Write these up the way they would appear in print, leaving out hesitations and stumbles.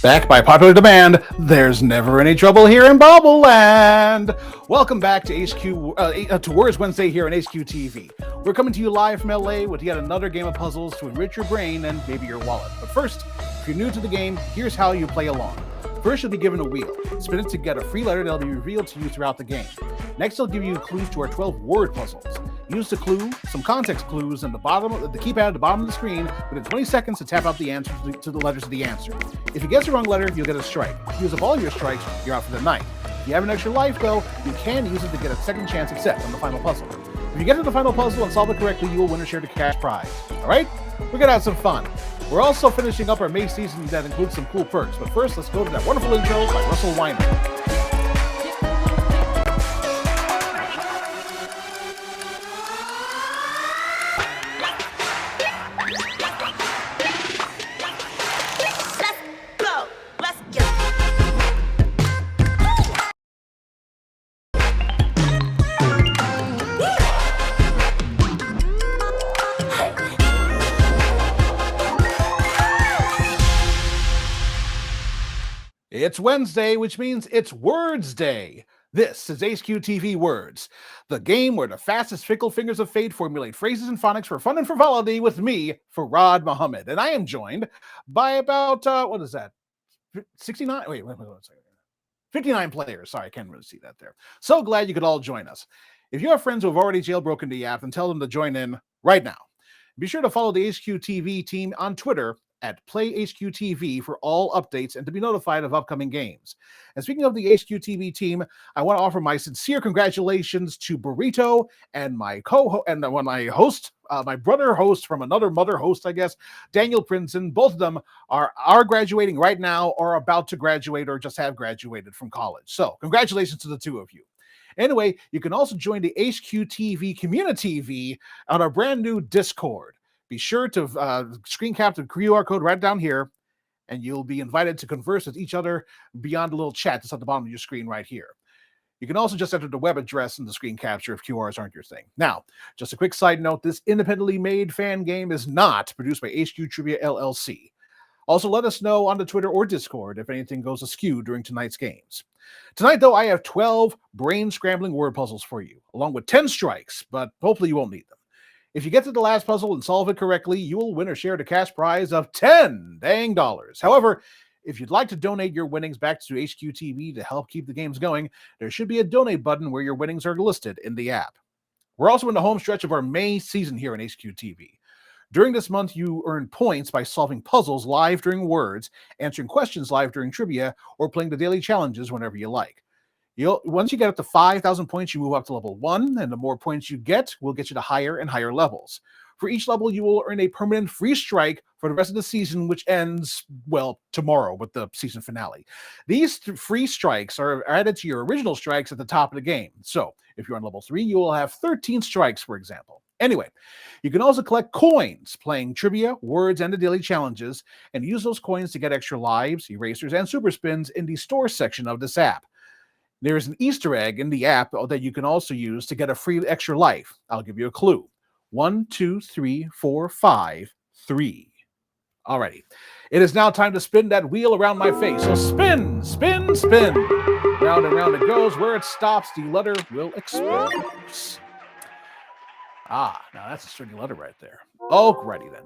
Back by popular demand, there's never any trouble here in Bobble Land. Welcome back to to Words Wednesday here on HQTV. We're coming to you live from LA with yet another game of puzzles to enrich your brain and maybe your wallet. But first, if you're new to the game, here's how you play along. First, you'll be given a wheel. Spin it to get a free letter that'll be revealed to you throughout the game. Next, they'll give you clues to our 12-word puzzles. Use the clue, some context clues, and the keypad at the bottom of the screen within 20 seconds to tap out the answer to the letters of the answer. If you guess the wrong letter, you'll get a strike. If you use up all your strikes, you're out for the night. If you have an extra life, though, you can use it to get a second chance at set on the final puzzle. If you get to the final puzzle and solve it correctly, you will win a share to cash prize. All right? We're gonna have some fun. We're also finishing up our May season that includes some cool perks. But first, let's go to that wonderful intro by Russell Weiner. It's Wednesday, which means it's Words Day. This is HQTV Words, the game where the fastest fickle fingers of fate formulate phrases and phonics for fun and frivolity with me, Farad Muhammad. And I am joined by about, 69? Wait, one second. 59 players. Sorry, I can't really see that there. So glad you could all join us. If you have friends who have already jailbroken the app, then tell them to join in right now. Be sure to follow the HQTV team on Twitter at PlayHQTV for all updates and to be notified of upcoming games. And speaking of the HQTV team, I want to offer my sincere congratulations to Burrito and my my brother host from another mother host, I guess, Daniel Princeton. Both of them are graduating right now or about to graduate or just have graduated from college. So congratulations to the two of you. Anyway, you can also join the HQTV community on our brand new Discord. Be sure to screen cap the QR code right down here, and you'll be invited to converse with each other beyond the little chat that's at the bottom of your screen right here. You can also just enter the web address in the screen capture if QRs aren't your thing. Now, just a quick side note, this independently made fan game is not produced by HQ Trivia LLC. Also, let us know on the Twitter or Discord if anything goes askew during tonight's games. Tonight, though, I have 12 brain-scrambling word puzzles for you, along with 10 strikes, but hopefully you won't need them. If you get to the last puzzle and solve it correctly, you will win or share the cash prize of $10. However, if you'd like to donate your winnings back to HQTV to help keep the games going, there should be a donate button where your winnings are listed in the app. We're also in the home stretch of our May season here on HQTV. During this month, you earn points by solving puzzles live during Words, answering questions live during trivia, or playing the daily challenges whenever you like. Once you get up to 5,000 points, you move up to level 1, and the more points you get will get you to higher and higher levels. For each level, you will earn a permanent free strike for the rest of the season, which ends, well, tomorrow with the season finale. These free strikes are added to your original strikes at the top of the game. So if you're on level 3, you will have 13 strikes, for example. Anyway, you can also collect coins playing trivia, Words, and the daily challenges, and use those coins to get extra lives, erasers, and super spins in the store section of this app. There's an Easter egg in the app that you can also use to get a free extra life. I'll give you a clue. 1, 2, 3, 4, 5, 3. Alrighty. It is now time to spin that wheel around my face. So spin, spin, spin. Round and round it goes. Where it stops, the letter will expose. Now that's a sturdy letter right there. Alrighty then.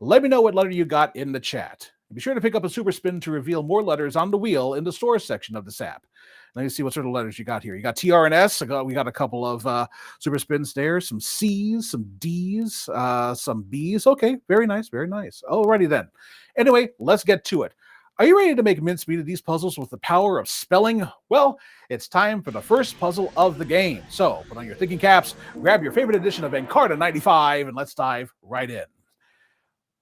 Let me know what letter you got in the chat. Be sure to pick up a super spin to reveal more letters on the wheel in the store section of this app. Let me see what sort of letters you got here. You got TR and S. We got a couple of super spins there. Some C's, some D's, some B's. Okay, very nice, very nice. Alrighty then. Anyway, let's get to it. Are you ready to make mincemeat of these puzzles with the power of spelling? Well, it's time for the first puzzle of the game. So put on your thinking caps, grab your favorite edition of Encarta 95, and let's dive right in.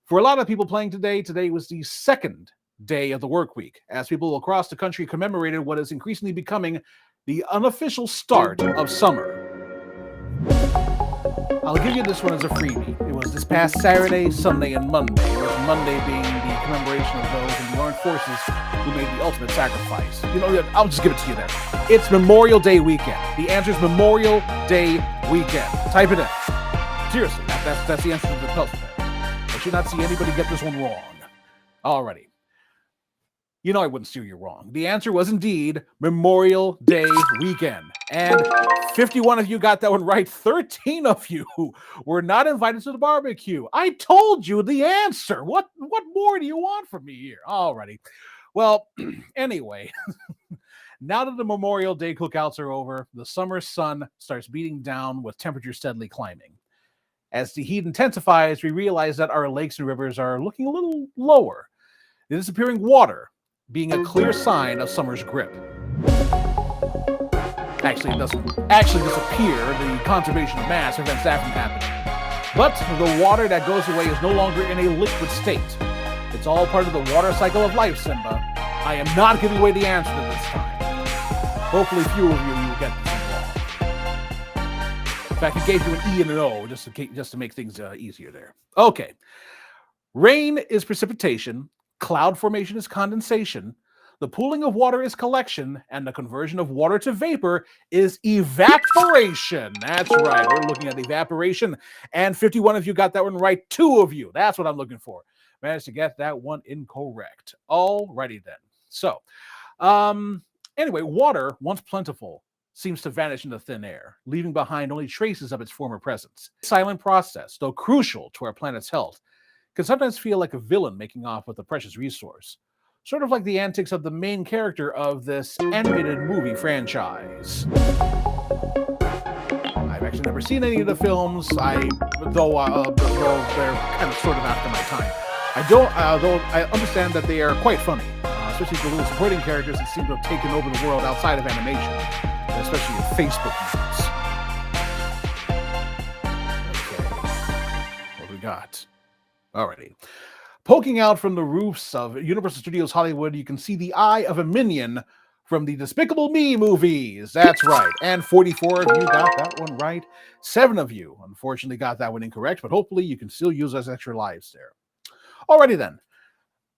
For a lot of people playing today was the second day of the work week, as people across the country commemorated what is increasingly becoming the unofficial start of summer. I'll give you this one as a freebie. It was this past Saturday, Sunday, and Monday, with Monday being the commemoration of those in the armed forces who made the ultimate sacrifice. I'll just give it to you then. It's Memorial Day weekend. The answer is Memorial Day weekend. Type it in. Seriously, that's the answer to the puzzle there. I should not see anybody get this one wrong. Alrighty. You know I wouldn't steer you wrong. The answer was indeed Memorial Day weekend. And 51 of you got that one right. 13 of you were not invited to the barbecue. I told you the answer. What more do you want from me here? Alrighty. Well, anyway, now that the Memorial Day cookouts are over, the summer sun starts beating down with temperatures steadily climbing. As the heat intensifies, we realize that our lakes and rivers are looking a little lower. The disappearing water being a clear sign of summer's grip. Actually, it doesn't actually disappear. The conservation of mass prevents that from happening. But the water that goes away is no longer in a liquid state. It's all part of the water cycle of life, Simba. I am not giving away the answer to this time. Hopefully few of you will get this one wrong. In fact, it gave you an E and an O just to make things easier there. Okay. Rain is precipitation. Cloud formation is condensation. The pooling of water is collection, and the conversion of water to vapor is evaporation. That's right. We're looking at evaporation, and 51 of you got that one right. 2 of you. That's what I'm looking for. Managed to get that one incorrect. Alrighty then. So, anyway, water, once plentiful, seems to vanish into thin air, leaving behind only traces of its former presence. Silent process, though crucial to our planet's health, can sometimes feel like a villain making off with a precious resource. Sort of like the antics of the main character of this animated movie franchise. I've actually never seen any of the films, though they're kind of sort of after my time. Though I understand that they are quite funny, especially the little supporting characters that seem to have taken over the world outside of animation, especially in Facebook memes. Okay, what we got? Alrighty. Poking out from the roofs of Universal Studios Hollywood, you can see the eye of a minion from the Despicable Me movies. That's right. And 44 of you got that one right. 7 of you, unfortunately, got that one incorrect, but hopefully you can still use those extra lives there. Alrighty then.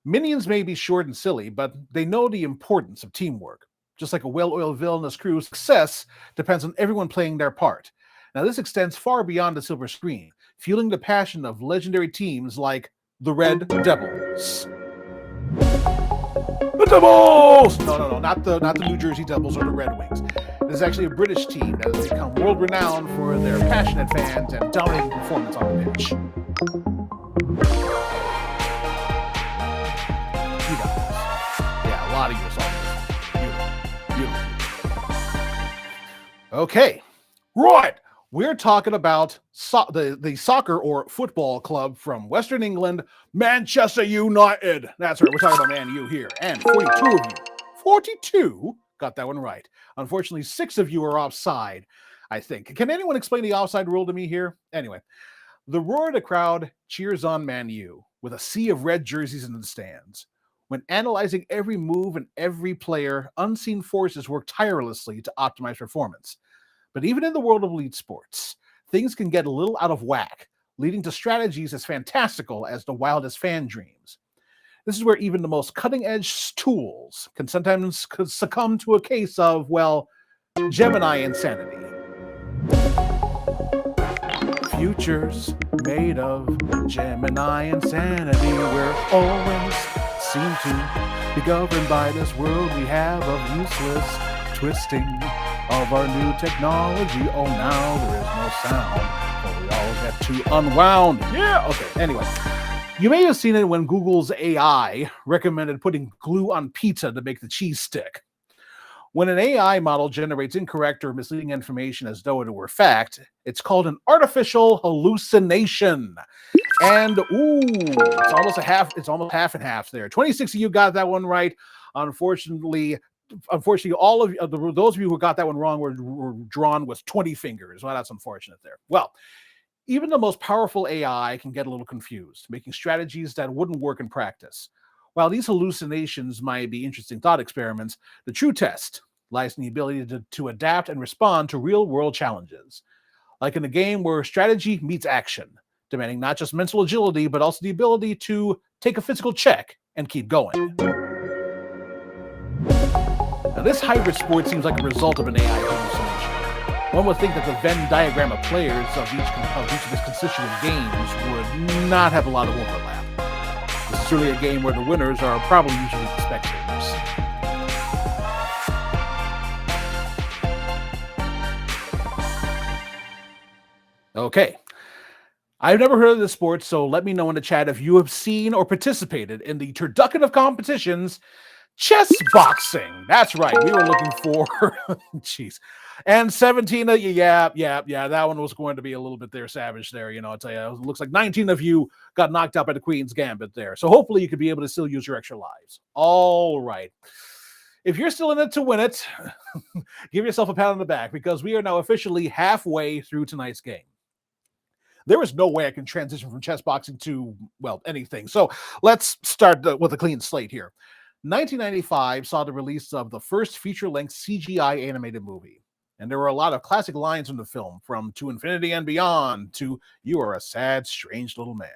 Minions may be short and silly, but they know the importance of teamwork. Just like a well-oiled villainous crew's success depends on everyone playing their part. Now, this extends far beyond the silver screen, fueling the passion of legendary teams like the Red Devils. The Devils! No, not the New Jersey Devils or the Red Wings. This is actually a British team that has become world-renowned for their passionate fans and dominating performance on the pitch. You got this. Yeah, a lot of you saw this. Beautiful. Okay, right. We're talking about the soccer or football club from Western England, Manchester United. That's right, we're talking about Man U here. And 42 got that one right. Unfortunately, 6 of you are offside, I think. Can anyone explain the offside rule to me here? Anyway, the roar of the crowd cheers on Man U with a sea of red jerseys in the stands. When analyzing every move and every player, unseen forces work tirelessly to optimize performance. But even in the world of elite sports, things can get a little out of whack, leading to strategies as fantastical as the wildest fan dreams. This is where even the most cutting-edge tools can sometimes succumb to a case of, well, Gemini insanity. Futures made of Gemini insanity. We're always seem to be governed by this world we have of useless twisting of our new technology. Oh, now there is no sound, but we all get too unwound. Yeah, okay, anyway. You may have seen it when Google's AI recommended putting glue on pizza to make the cheese stick. When an AI model generates incorrect or misleading information as though it were fact, it's called an artificial hallucination. And it's almost half and half there. 26 of you got that one right. Unfortunately, all of those of you who got that one wrong were drawn with 20 fingers. Well, that's unfortunate there. Well, even the most powerful AI can get a little confused, making strategies that wouldn't work in practice. While these hallucinations might be interesting thought experiments, the true test lies in the ability to adapt and respond to real-world challenges. Like in a game where strategy meets action, demanding not just mental agility, but also the ability to take a physical check and keep going. Now, this hybrid sport seems like a result of an AI hallucination. One would think that the Venn diagram of players of each of its constituent games would not have a lot of overlap. This is It's really a game where the winners are probably usually the spectators. Okay. I've never heard of this sport, so let me know in the chat if you have seen or participated in the turducken of competitions, chess boxing. That's right. We were looking for, jeez. And 17 of you, yeah, that one was going to be a little bit there savage there. I'll tell you, it looks like 19 of you got knocked out by the Queen's Gambit there. So hopefully you could be able to still use your extra lives. All right. If you're still in it to win it, give yourself a pat on the back because we are now officially halfway through tonight's game. There is no way I can transition from chess boxing to, well, anything. So let's start with a clean slate here. 1995 saw the release of the first feature-length CGI animated movie. And there were a lot of classic lines in the film, from To Infinity and Beyond to You Are a Sad, Strange Little Man.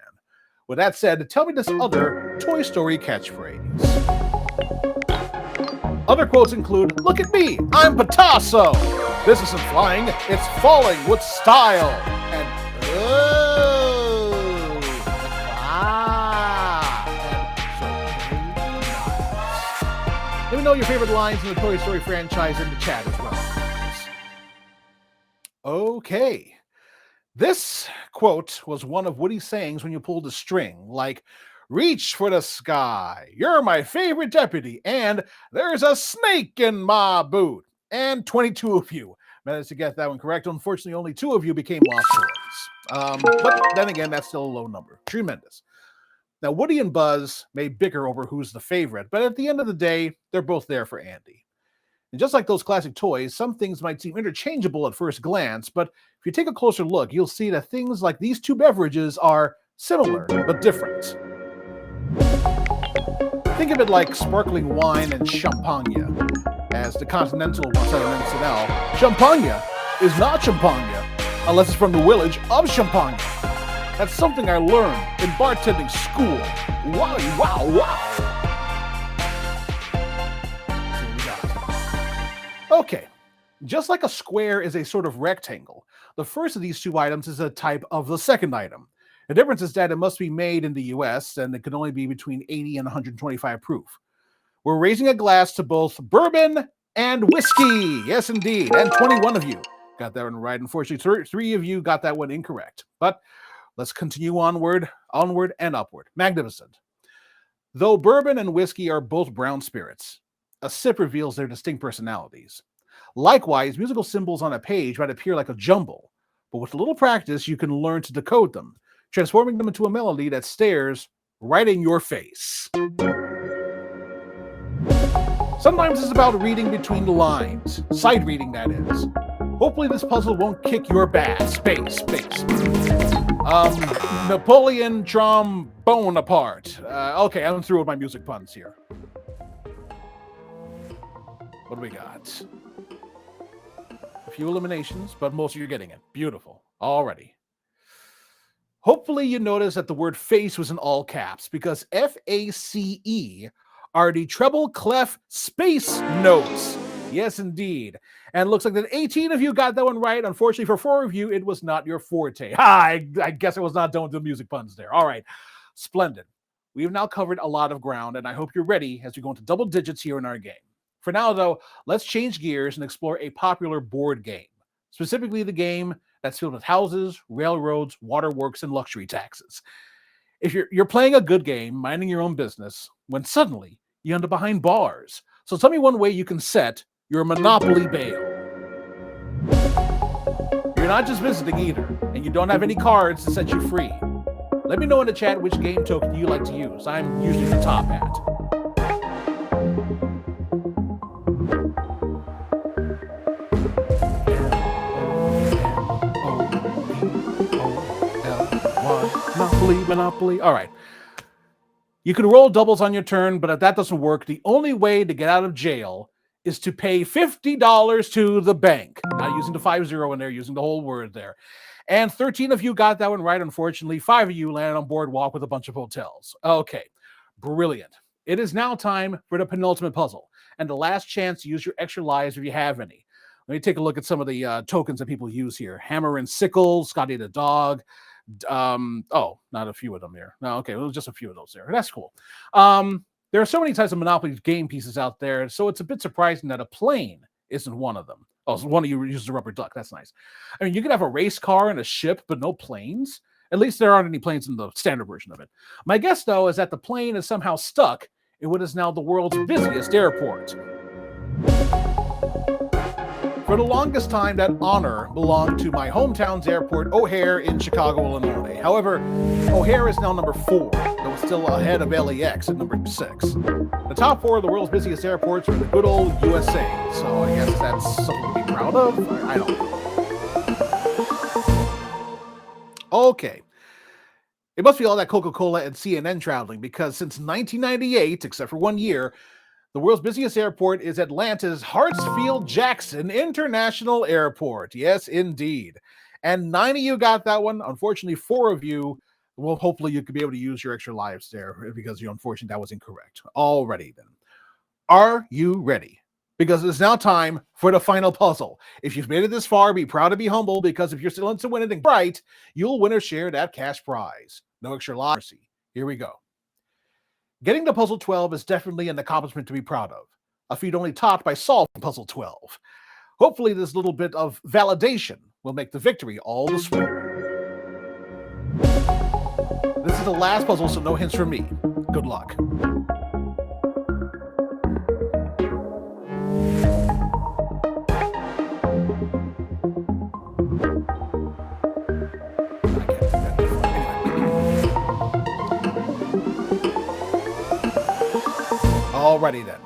With that said, tell me this other Toy Story catchphrase. Other quotes include, "Look at me, I'm Picasso. This isn't flying, it's falling with style." And let me know your favorite lines in the Toy Story franchise in the chat as well. Okay. This quote was one of Woody's sayings when you pulled a string, like, "Reach for the sky, you're my favorite deputy, and there's a snake in my boot." And 22 of you managed to get that one correct. Unfortunately, only 2 of you became lost toys. But then again, that's still a low number. Tremendous. Now, Woody and Buzz may bicker over who's the favorite, but at the end of the day, they're both there for Andy. And just like those classic toys, some things might seem interchangeable at first glance, but if you take a closer look, you'll see that things like these 2 beverages are similar but different. Think of it like sparkling wine and champagne. As the Continental once had an NCL, champagne is not champagne unless it's from the village of Champagne. That's something I learned in bartending school. Wow, wow, wow. Okay, just like a square is a sort of rectangle, the first of these 2 items is a type of the second item. The difference is that it must be made in the US and it can only be between 80 and 125 proof. We're raising a glass to both bourbon and whiskey. Yes, indeed. And 21 of you got that one right. Unfortunately, 3 of you got that one incorrect. But let's continue onward and upward. Magnificent. Though bourbon and whiskey are both brown spirits, a sip reveals their distinct personalities. Likewise, musical symbols on a page might appear like a jumble, but with a little practice, you can learn to decode them, transforming them into a melody that stares right in your face. Sometimes it's about reading between the lines, sight reading that is. Hopefully this puzzle won't kick your bass. Space. Napoleon trombone apart. Okay, I'm through with my music puns here. What do we got? A few eliminations, but most of you are getting it. Beautiful. Alrighty. Hopefully you notice that the word face was in all caps because FACE are the treble clef space notes. Yes, indeed. And it looks like that 18 of you got that one right. Unfortunately, for 4 of you, it was not your forte. I guess I was not done with the music puns there. All right. Splendid. We have now covered a lot of ground, and I hope you're ready as we go into double digits here in our game. For now, though, let's change gears and explore a popular board game, specifically the game that's filled with houses, railroads, waterworks, and luxury taxes. If you're playing a good game, minding your own business, when suddenly you end up behind bars. So tell me one way you can set your Monopoly bail. You're not just visiting either, and you don't have any cards to set you free. Let me know in the chat which game token you like to use. I'm usually the top at. Monopoly. All right. You can roll doubles on your turn, but if that doesn't work, the only way to get out of jail is to pay $50 to the bank. Not using the 50 in there, using the whole word there. And 13 of you got that one right. Unfortunately, 5 of you landed on Boardwalk with a bunch of hotels. Okay, brilliant. It is now time for the penultimate puzzle and the last chance to use your extra lives if you have any. Let me take a look at some of the tokens that people use here. Hammer and Sickle, Scotty the Dog, Oh, not a few of them there. No, okay, it was just a few of those there. That's cool. There are so many types of Monopoly game pieces out there, so it's a bit surprising that a plane isn't one of them. Oh, so one of you uses a rubber duck. That's nice. I mean, you could have a race car and a ship, but no planes. At least there aren't any planes in the standard version of it. My guess, though, is that the plane is somehow stuck in what is now the world's busiest airport. For the longest time, that honor belonged to my hometown's airport, O'Hare, in Chicago, Illinois. However, O'Hare is now number 4, though it's still ahead of LAX at number 6. The top 4 of the world's busiest airports are in the good old USA, so I guess that's something to be proud of. I don't know. Okay. It must be all that Coca-Cola and CNN traveling, because since 1998, except for 1 year, the world's busiest airport is Atlanta's Hartsfield-Jackson International Airport. Yes, indeed. And 9 of you got that one. Unfortunately, 4 of you, well, hopefully you could be able to use your extra lives there, because unfortunately that was incorrect. Alrighty then. Are you ready? Because it's now time for the final puzzle. If you've made it this far, be proud to be humble, because if you're still in to win it and right, you'll win or share that cash prize. No extra lives. Here we go. Getting to puzzle 12 is definitely an accomplishment to be proud of, a feat only topped by solving puzzle 12. Hopefully this little bit of validation will make the victory all the sweeter. This is the last puzzle, so no hints from me. Good luck. Alrighty then.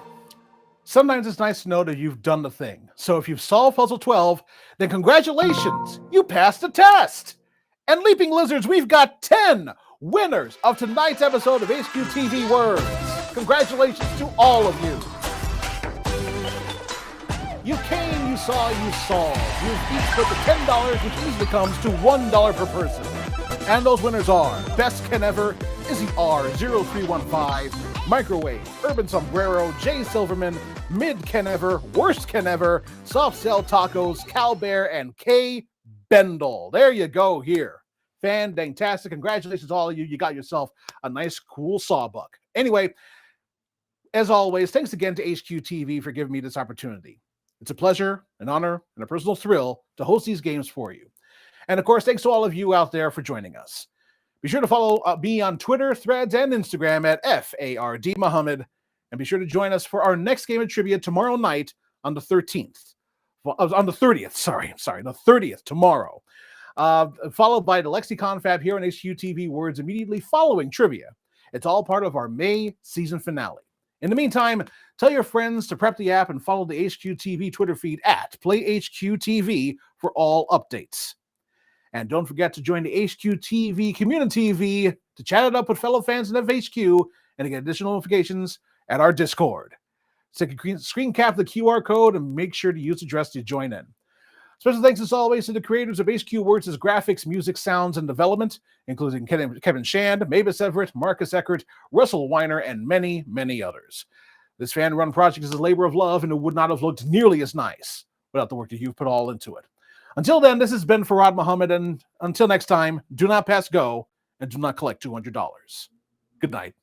Sometimes it's nice to know that you've done the thing. So if you've solved puzzle 12, then congratulations, you passed the test. And Leaping Lizards, we've got 10 winners of tonight's episode of HQTV Words. Congratulations to all of you. You came, you saw, you solved. You've each put the $10, which easily comes to $1 per person. And those winners are Best Ken Ever, Izzy R0315, Microwave, Urban Sombrero, Jay Silverman, Mid Ken Ever, Worst Ken Ever, Soft Cell Tacos, Cal Bear, and K Bendel. There you go here. Fantastic. Congratulations to all of you. You got yourself a nice, cool sawbuck. Anyway, as always, thanks again to HQTV for giving me this opportunity. It's a pleasure, an honor, and a personal thrill to host these games for you. And of course, thanks to all of you out there for joining us. Be sure to follow me on Twitter, Threads, and Instagram at FARD Muhammad. And be sure to join us for our next game of trivia tomorrow night on the 13th. On the 30th, the 30th, tomorrow. Followed by the Lexicon Fab here on HQTV Words immediately following trivia. It's all part of our May season finale. In the meantime, tell your friends to prep the app and follow the HQTV Twitter feed at PlayHQTV for all updates. And don't forget to join the HQTV Community to chat it up with fellow fans of HQ and to get additional notifications at our Discord. So you can screen cap the QR code and make sure to use the address to join in. Special thanks as always to the creators of HQ Words' graphics, music, sounds, and development, including Kevin Shand, Mavis Everett, Marcus Eckert, Russell Weiner, and many, many others. This fan-run project is a labor of love, and it would not have looked nearly as nice without the work that you've put all into it. Until then, this has been Farad Muhammad, and until next time, do not pass go and do not collect $200. Good night.